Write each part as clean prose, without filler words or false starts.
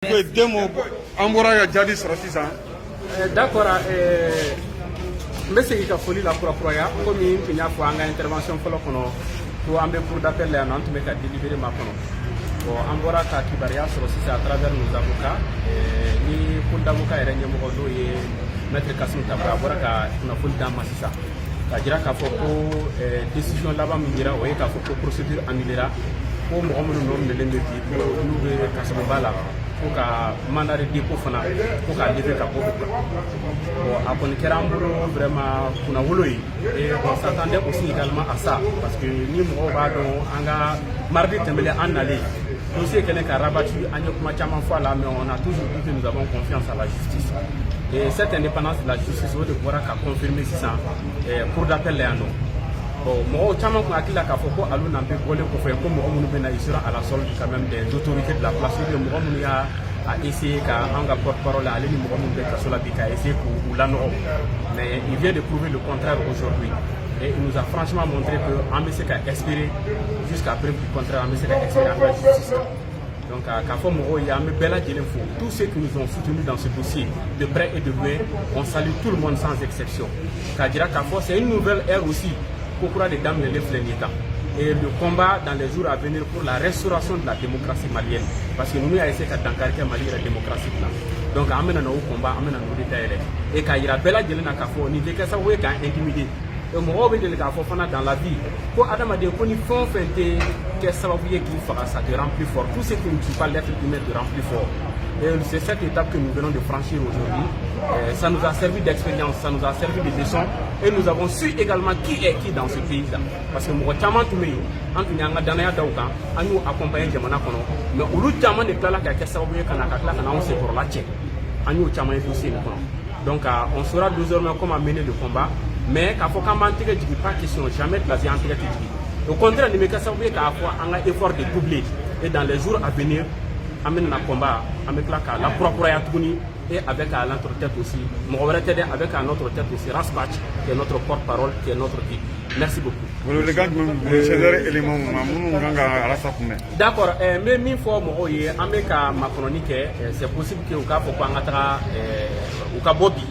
D'accord, mais ka foli la kura comme in y'a fɔ an ka intervention fɔlɔ kɔnɔ ko an bɛ cour d'appel la yan an tun bɛ ka délibéré ma kɔnɔ bon an bɔra ka kibaruya sɔrɔ sisan à travers nos avocats ni cour d'avocat yɛrɛ ɲɛmɔgɔ n'o ye maître Kassim Tabara a bɔra ka kunnafoni d'an ma sisan ka jira k'a fɔ ko décision laban min dira o ye k'a fɔ ko procédure annulera ko mɔgɔ minnu nɔ minɛlen bɛ bi ko n'u bɛ kasoba la ko ka mandat de dépôt fana ko k'a lever ka bɔ bon a kɔni kɛra an bolo vraiment kunnawolo ye et on s'attendait aussi également à ça parce que ni mɔgɔw b'a dɔn an ka mardi tɛmɛlen an nalen dossier kɛlen ka rabattu an ye kuma caman fɔ a la mais on a toujours dit que nous avons confiance à la justice et cette indépendance de la justice o de bɔra ka confirmer sisan cour d'appel la yan nɔ bon mɔgɔw caman kun hakili la k'a fɔ ko alu n'an bɛ bɔlen kɔfɛ ko mɔgɔ minnu bɛ na ils seront à la solde quand même des autorités de la place ou bien mɔgɔ minnu y'a essayé ka an ka porte-parole ale ni mɔgɔ minnu bɛ kaso la bi ka essayer k'u lanɔgɔ mais il vient de prouver le contraire aujourd'hui et il nous a franchement montré que an bɛ se ka espérer jusqu'à preuve du contraire an bɛ se ka espérer an ka justice donc k'a fɔ mɔgɔw ye an bɛ bɛɛ lajɛlen fo tous ceux qui nous ont soutenus dans ce dossier de près et de loin on salue tout le monde sans exception k'a jira k'a fɔ c'est une nouvelle ère aussi Kokura de dames les l'État et le combat dans les jours à venir pour la restauration de la démocratie malienne parce que nous avons essayé d'encarquer Mali la démocratie là donc amena no combat amena no détaillé et ka ira bela jelena ka fo ni de ka sa we ka intimider et mo be de ka fo fana dans la vie ko adama de ko ni fon fente que sababu ye qui fera ça te rend plus fort tout ce qui ne tue pas l'être humain te rend plus fort. Et c'est cette étape que nous venons de franchir aujourd'hui. Ça nous a servi d'expérience, ça nous a servi de leçon et nous avons su également qui est qui dans ce pays-là. Parce que nous avons tout mis, en tout cas, nous accompagnons Jamana Kono, mais nous avons des plans qui sont pour la tchèque. Nous avons des dossiers. Donc on saura désormais comment mener le combat, mais il faut qu'on ne dise pas question jamais de la vie en au contraire, nous avons un effort de doubler et dans les jours à venir, amène un combat avec la propriété et avec l'autre-tête aussi. Avec un autre tête aussi, Rasbach, qui est notre porte-parole, qui est notre vie. Merci beaucoup. D'accord, mais une fois c'est possible que Bobby.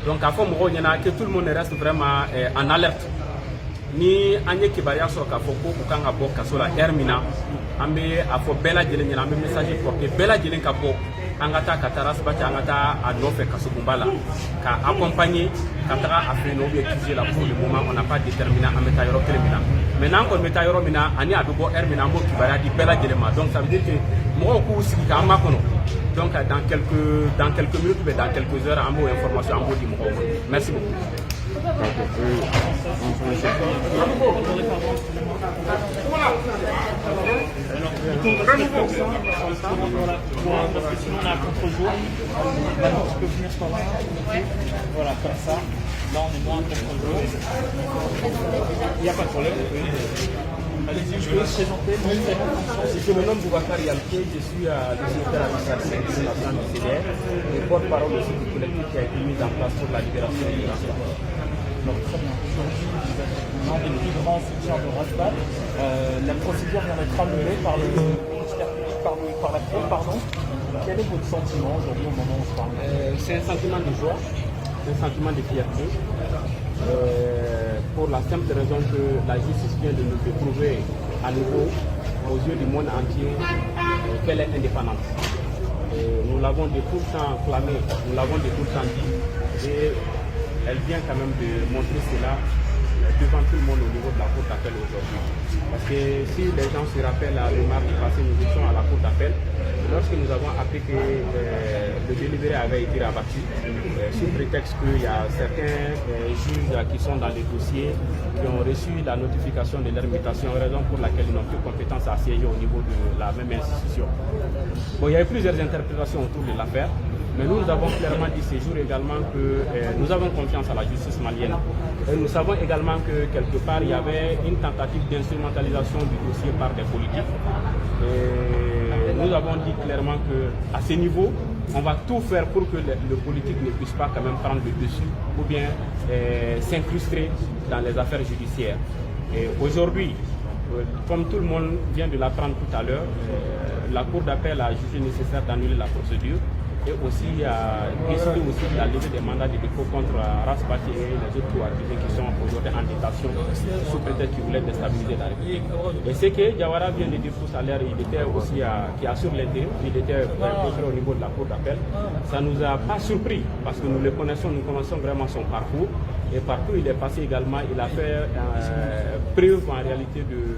Donc, que tout le monde reste vraiment en alerte. Ni anye kibaria so ka foko ku kanga bo kasola hermina ambe afo bela jelen nyana ambe message porter bela jelen ka bo angata kataras ba angata a no fe kasukumbala ka accompagner katara afre no bi exiger la pour le moment on n'a pas déterminé ambe tayoro termina maintenant ko meta yoro mina ani adugo hermina mo kibaria di bela jelen ma donc ça veut dire que mo ko siki ka makono donc dans quelques minutes mais dans quelques heures ambo information ambo di mo merci beaucoup. Parce que sinon on a un contre-jour. Maintenant tu peux venir par là. Voilà, comme ça. Là on est moins contre-jour. Il n'y a pas de problème. Allez-y, je vais vous présenter. Je me nomme Boubacar Yalké, je suis le secrétaire administratif de la Banque du CDR et porte-parole aussi du collectif qui a été mis en place pour la libération des migrants. Donc très bien. Aujourd'hui, vous êtes l'un des plus grands soutiens de Rasbach. La procédure vient d'être annulée par le ministère public, par la Cour, pardon. Quel est votre sentiment aujourd'hui au moment où on se parle? C'est un sentiment de joie, un sentiment de fierté. Pour la simple raison que la justice vient de nous prouver à nouveau aux yeux du monde entier qu'elle est indépendante. Nous l'avons de tout le temps clamé, nous l'avons de tout le temps dit et elle vient quand même de montrer cela devant tout le monde au niveau de la cour d'appel aujourd'hui. Parce que si les gens se rappellent à le mardi passé, nous étions à la cour d'appel. Lorsque nous avons appris que le délibéré avait été rabattu, sous prétexte qu'il y a certains juges qui sont dans les dossiers qui ont reçu la notification de leur mutation, raison pour laquelle ils n'ont plus compétence à siéger au niveau de la même institution. Bon, il y a eu plusieurs interprétations autour de l'affaire. Mais nous avons clairement dit ces jours également que nous avons confiance à la justice malienne. Et nous savons également que quelque part il y avait une tentative d'instrumentalisation du dossier par des politiques. Et nous avons dit clairement qu'à ce niveau, on va tout faire pour que le politique ne puisse pas quand même prendre le dessus ou bien s'incruster dans les affaires judiciaires. Et aujourd'hui, comme tout le monde vient de l'apprendre tout à l'heure, la Cour d'appel a jugé nécessaire d'annuler la procédure et aussi a décidé aussi de la levée des mandats de dépôt contre Rasbati et les autres accusés qui sont aujourd'hui en détention sous prétexte qu'ils voulaient déstabiliser la République. Et c'est que Diawara vient de dire tout à l'heure, il était aussi qui assure l'intérim, il était au niveau de la Cour d'appel. Ça ne nous a pas surpris parce que nous le connaissons, nous connaissons vraiment son parcours. Et partout il est passé également, il a fait preuve en réalité de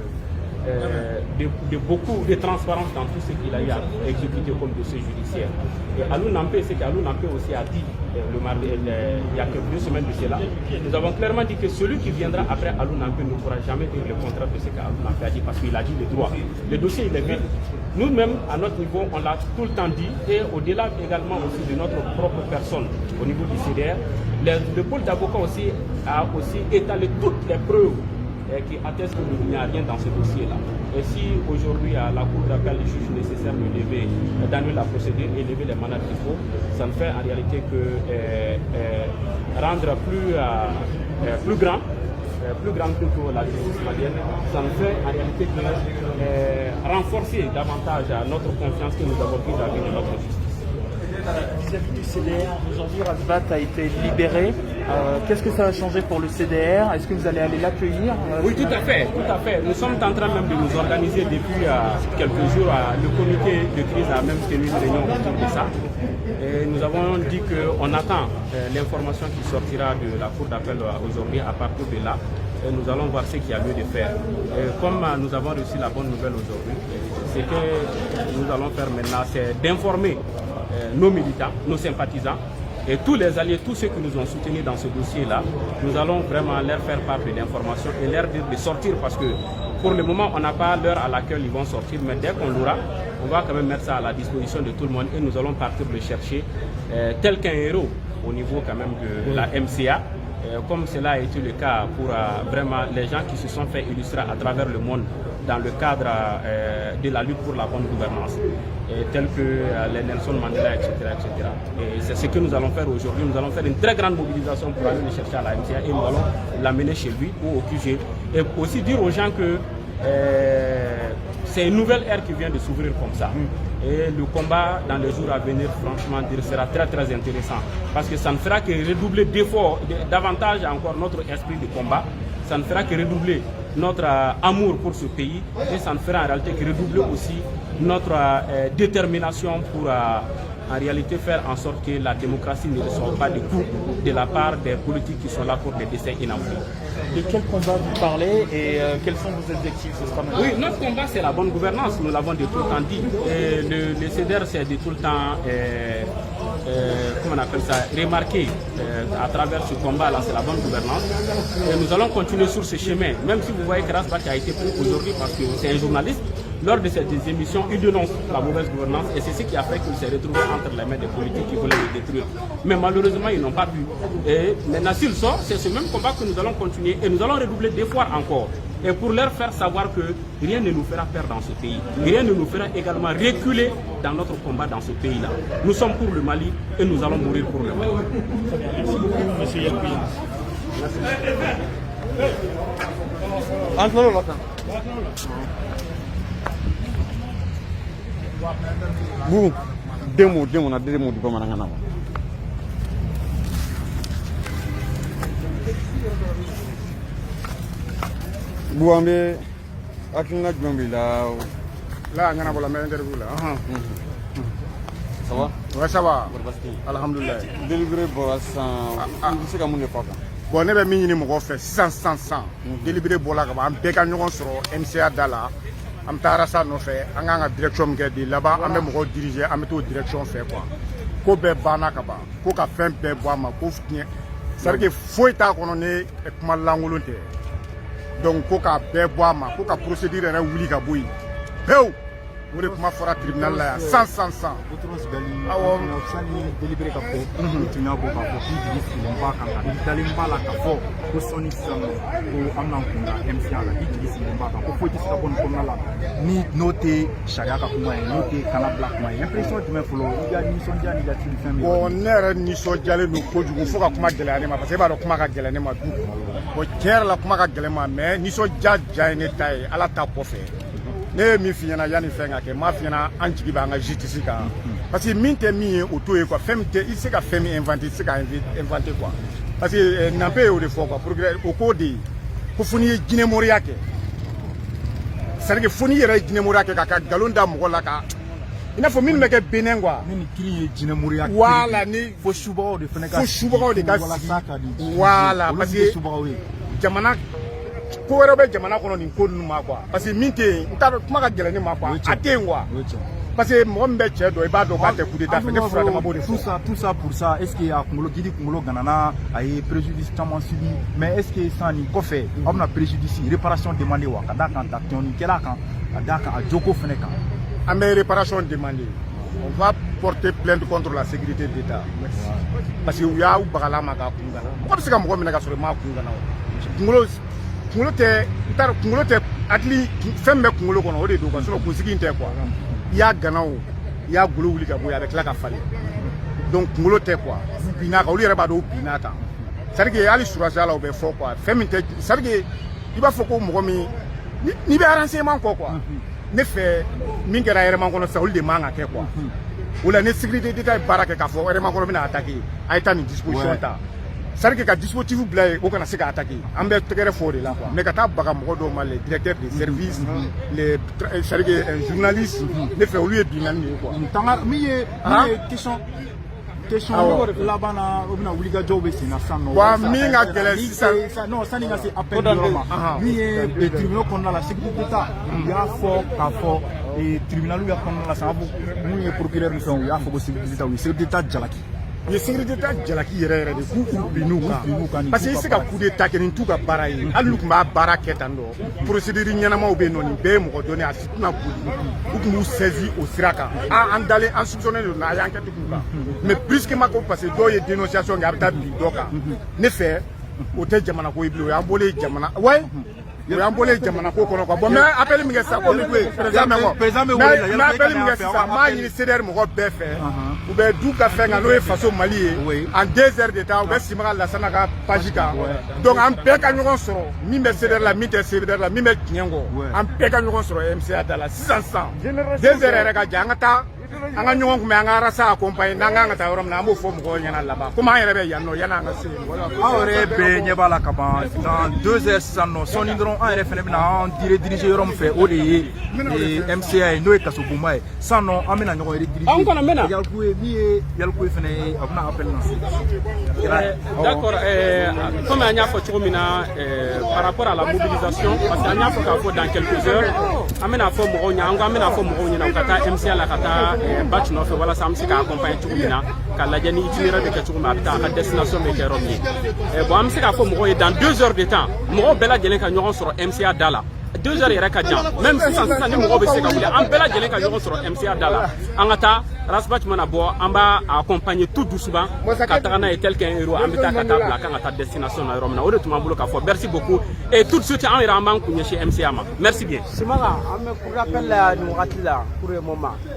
beaucoup de transparence dans tout ce qu'il a eu à exécuter comme dossier judiciaire. Et Alou Nampé, c'est qu'Alou Nampé aussi a dit le mardi, il y a quelques 2 semaines de cela, nous avons clairement dit que celui qui viendra après Alou Nampé ne pourra jamais dire le contraire de ce qu'Alou Nampé a dit parce qu'il a dit le droit. Le dossier il est vide. Nous-mêmes, à notre niveau, on l'a tout le temps dit et au-delà également aussi de notre propre personne au niveau du CDR, le pôle d'avocats aussi a aussi étalé toutes les preuves qui atteste qu'il n'y a rien dans ce dossier-là. Et si aujourd'hui à la Cour d'appel le juge nécessaire d'annuler la procédure et lever les mandats de dépôt, ça ne fait en réalité que rendre plus grande que la justice malienne, ça ne fait en réalité que renforcer davantage notre confiance que nous avons vis-à-vis de notre justice. Vis-à-vis du CDR, aujourd'hui Rasbat a été libéré. Qu'est-ce que ça va changer pour le CDR? Est-ce que vous allez aller l'accueillir? Oui, tout à fait, tout à fait. Nous sommes en train même de nous organiser depuis quelques jours. Le comité de crise a même tenu une réunion autour de ça. Et nous avons dit qu'on attend l'information qui sortira de la Cour d'appel aujourd'hui à partir de là. Et nous allons voir ce qu'il y a lieu de faire. Et comme nous avons reçu la bonne nouvelle aujourd'hui, ce que nous allons faire maintenant, c'est d'informer nos militants, nos sympathisants et tous les alliés, tous ceux qui nous ont soutenus dans ce dossier-là. Nous allons vraiment leur faire part de l'information et leur dire de sortir parce que pour le moment, on n'a pas l'heure à laquelle ils vont sortir, mais dès qu'on l'aura, on va quand même mettre ça à la disposition de tout le monde et nous allons partir le chercher tel qu'un héros au niveau quand même de la MCA. Comme cela a été le cas pour vraiment les gens qui se sont fait illustrer à travers le monde dans le cadre de la lutte pour la bonne gouvernance, tels que les Nelson Mandela, etc. etc. Et c'est ce que nous allons faire aujourd'hui. Nous allons faire une très grande mobilisation pour aller le chercher à la MCA et nous allons l'amener chez lui ou au QG. Et aussi dire aux gens que c'est une nouvelle ère qui vient de s'ouvrir comme ça. Et le combat dans les jours à venir, franchement, sera très très intéressant. Parce que ça ne fera que redoubler d'efforts, davantage encore notre esprit de combat. Ça ne fera que redoubler notre amour pour ce pays. Et ça ne fera en réalité que redoubler aussi notre détermination pour en réalité faire en sorte que la démocratie ne reçoive pas de coups de la part des politiques qui sont là pour des décès inamoureux. De quel combat vous parlez et quels sont vos objectifs? Oui, notre combat c'est la bonne gouvernance, nous l'avons de tout le temps dit. Et le CDR c'est de tout le temps, comment on appelle ça, remarqué à travers ce combat-là, c'est la bonne gouvernance. Et nous allons continuer sur ce chemin, même si vous voyez que Rasbati a été pris aujourd'hui parce que c'est un journaliste. Lors de cette émission, il dénonce la mauvaise gouvernance et c'est ce qui a fait qu'il s'est retrouvé entre les mains des politiques qui voulaient le détruire. Mais malheureusement, ils n'ont pas pu. Et maintenant, s'il sort, c'est ce même combat que nous allons continuer et nous allons redoubler d'efforts encore. Et pour leur faire savoir que rien ne nous fera perdre dans ce pays. Rien ne nous fera également reculer dans notre combat dans ce pays-là. Nous sommes pour le Mali et nous allons mourir pour le Mali. Merci beaucoup, monsieur Yelpi. Bu demo na demo di bamanangan na. Bu ambe akina jombi la ngana bola me interview la. Ça va? Ouais, ça va. Alhamdulillah. Délibéré Borassa, c'est comme on est pas. Bon, ne bɛ min ɲini mɔgɔw fɛ sisan délibéré bɔla ka ban an bɛɛ ka ɲɔgɔn sɔrɔ MCA da la an bɛ taa Arasa nɔfɛ an k'an ka direction min kɛ de laban an bɛ mɔgɔw diriger an bɛ t'o direction fɛ quoi ko bɛɛ banna ka ban ko ka fɛn bɛɛ bɔ a ma ko fiɲɛ c'est à dire que foyi t'a kɔnɔ ni kuma lankolon tɛ donc ko ka bɛɛ bɔ a ma ko ka procédure yɛrɛ wuli ka bɔ yen pewu o de kuma fɔra tribunal la yan 100 awɔ sani délibéré ka fɔ tribunal b'o ka fɔ k'i jigi sigilen b'a kan ka dalen b'a la ka fɔ ko sɔnni sisan nɔ ko an bɛna kun da MCA la k'i jigi sigilen b'a kan ko foyi tɛ se ka bɔ nin kɔnɔna la ni n'o tɛ sariya ka kuma ye n'o tɛ kana bila kuma ye impression jumɛn fɔlɔ i ka nisɔndiya ni latiri fɛn min bon ne yɛrɛ nisɔndiyalen don kojugu fo ka kuma gɛlɛya ne ma parce que e b'a dɔn kuma ka gɛlɛn ne ma du bon tiɲɛ yɛrɛ la kuma ka gɛlɛn ma mais nisɔndiya diya ye ne ta ye ala ta kɔfɛ ne ye min f'i ɲɛna yanni fɛn ka kɛ m'a f'i ɲɛna an jigi b'an ka justice kan parce que min tɛ min ye o t'o ye quoi fɛn min tɛ i tɛ se ka fɛn min inventer i tɛ se ka inventer quoi parce que Nampé y'o de fɔ quoi pour que o k'o de ye ko fo n'i ye jinɛmɔriya kɛ c'est à dire que fo n'i yɛrɛ ye jinɛmɔriya kɛ ka nkalon da mɔgɔ la ka i n'a fɔ minnu bɛ kɛ Benin quoi ni kiri ye jinɛmɔriya kɛ voilà ni fo subagaw de fana ka fo subagaw de ka sigi voilà parce que jamana ko wɛrɛ bɛ jamana kɔnɔ nin ko ninnu ma quoi parce que min tɛ yen n t'a dɔn kuma ka gɛlɛn ne ma quoi a tɛ yen quoi parce que mɔgɔ min bɛ cɛ dɔn i b'a dɔn k'a tɛ coup d'état fɛ ne furadama b'o de fɔ tout ça pour ça est ce que a kunkolo gidi kunkolo ganana a ye préjudice caman subi mais est ce que san nin kɔfɛ aw bɛna préjudice réparation demander wa ka d'a kan tɔni kɛla kan ka d'a kan a joko fɛnɛ kan an bɛ réparation demander on va porter plainte contre la sécurité d'État parce que u y'aw bagala ma k'a kun gana mɔgɔ bɛ se ka mɔgɔ minɛ ka sɔrɔ i m'a kun gana kunkolo tɛ n t'a dɔn kunkolo tɛ hakili fɛn bɛ kunkolo kɔnɔ o de don ka sɔrɔ kunsigi in tɛ quoi i y'a gana o i y'a golo wuli ka bɔ yen a bɛ tila ka falen donc kunkolo tɛ quoi u binna kan olu yɛrɛ b'a dɔn u binna kan c'est à dire que hali surasiya la o bɛ fɔ quoi fɛn min tɛ c'est à dire que i b'a fɔ ko mɔgɔ min n'i bɛ renseignement kɔ quoi ne fɛ min kɛra yɛrɛman kɔnɔ sisan olu de man ka kɛ quoi o la ni sécurité d'État ye baara kɛ k'a fɔ yɛrɛman kɔnɔ bɛna attaquer a ye taa nin disposition ta c'est à dire que ka dispositif bila yen o kana se ka attaquer an bɛ tɛgɛrɛ fɔ o de la quoi mais ka taa baga mɔgɔ dɔw ma les directeurs de service les c'est à dire que journalistes ne fɛ olu ye binkani de ye quoi min ye question laban na o bɛna wulikajɔw bɛ sen na sisan nɔ wa min ka gɛlɛn sisan non sani ka se appel yɔrɔ ma min ye tribunal kɔnɔna la sécurité d'État u y'a fɔ k'a fɔ tribunal ya kɔnɔna la sisan mun ye procureur ni fɛnw u y'a fɔ ko sécurité d'État u ye sécurité d'État jalaki u ye sécurité d'État jalaki yɛrɛ yɛrɛ de k'u bin n'u kan parce que i se ka coup d'état kɛ nin t'u ka baara ye hali n'u tun b'a baara kɛ tan dɔ procédure ɲɛnamaw bɛ yen nɔ nin bɛɛ ye mɔgɔ dɔnni a si tɛna boli u tun b'u saisi o sira kan an dalen an soupçonné de a y'an kɛ tugun kan mais brusquement ko parce que dɔw ye dénonciation kɛ a bɛ taa bin dɔ kan ne fɛ o tɛ jamana ko ye bilen o y'an bɔlen jamana ouais o y'an bɔlen jamana ko kɔnɔ quoi bon mais appel min kɛ sisan ko président mɛ kɔ mais appel min kɛ sisan m'a ɲini CDR mɔgɔ bɛɛ fɛ u bɛ du ka fɛn kan n'o ye faso Mali ye en 2 heures de temps u bɛ Simaga Lassana ka page kan donc an bɛɛ ka ɲɔgɔn sɔrɔ min bɛ CDR la min tɛ CDR la min bɛ tiɲɛ kɔ an bɛɛ ka ɲɔgɔn sɔrɔ MCA da la sisan 2 heures yɛrɛ ka jan an ka taa an ka ɲɔgɔn kunbɛn an ka arasa accompagner n'an kan ka taa yɔrɔ min na an b'o fɔ mɔgɔw ɲɛna laban komi an yɛrɛ bɛ yan nɔ yan'an ka se aw yɛrɛ bɛɛ ɲɛ b'a la ka ban dans 2 heures sisan nɔ sɔnni dɔrɔn an yɛrɛ fɛnɛ bɛna an diriger yɔrɔ min fɛ o de ye MCA ye n'o ye kaso bonba ye sisan nɔ an bɛna ɲɔgɔn rediriger Yalku ye min ye Yalku ye fɛnɛ ye a bɛna appel lancer d'accord comme an y'a fɔ cogo min na par rapport à la mobilisation parce que an y'a fɔ k'a fɔ dans quelques heures an bɛna fɔ mɔgɔw ɲɛna an ko an bɛna fɔ mɔgɔw ɲɛna u ka taa MCA la ka taa batch nɔfɛ walasa an bɛ se ka accompagner cogo min na ka lajɛ ni itinéraire bɛ kɛ cogo min a bɛ taa a ka destination bɛ kɛ yɔrɔ min ye bon an bɛ se k'a fɔ mɔgɔw ye dans 2 heures de temps mɔgɔw bɛɛ lajɛlen ka ɲɔgɔn sɔrɔ MCA da la 2 heures yɛrɛ ka jan même sisan ni mɔgɔw bɛ se ka wuli an bɛɛ lajɛlen ka ɲɔgɔn sɔrɔ MCA da la an ka taa rasbatch mana bɔ an b'a accompagner tout doucement ka taga n'a ye tel qu'un héros an bɛ taa ka taa bila kan ka taa destination na yɔrɔ min na o de tun b'an bolo k'a fɔ merci beaucoup et tout de suite an yɛrɛ an b'an kun ɲɛsin MCA ma merci bien. Simaga an bɛ pour rappel la nin wagati la pour le moment.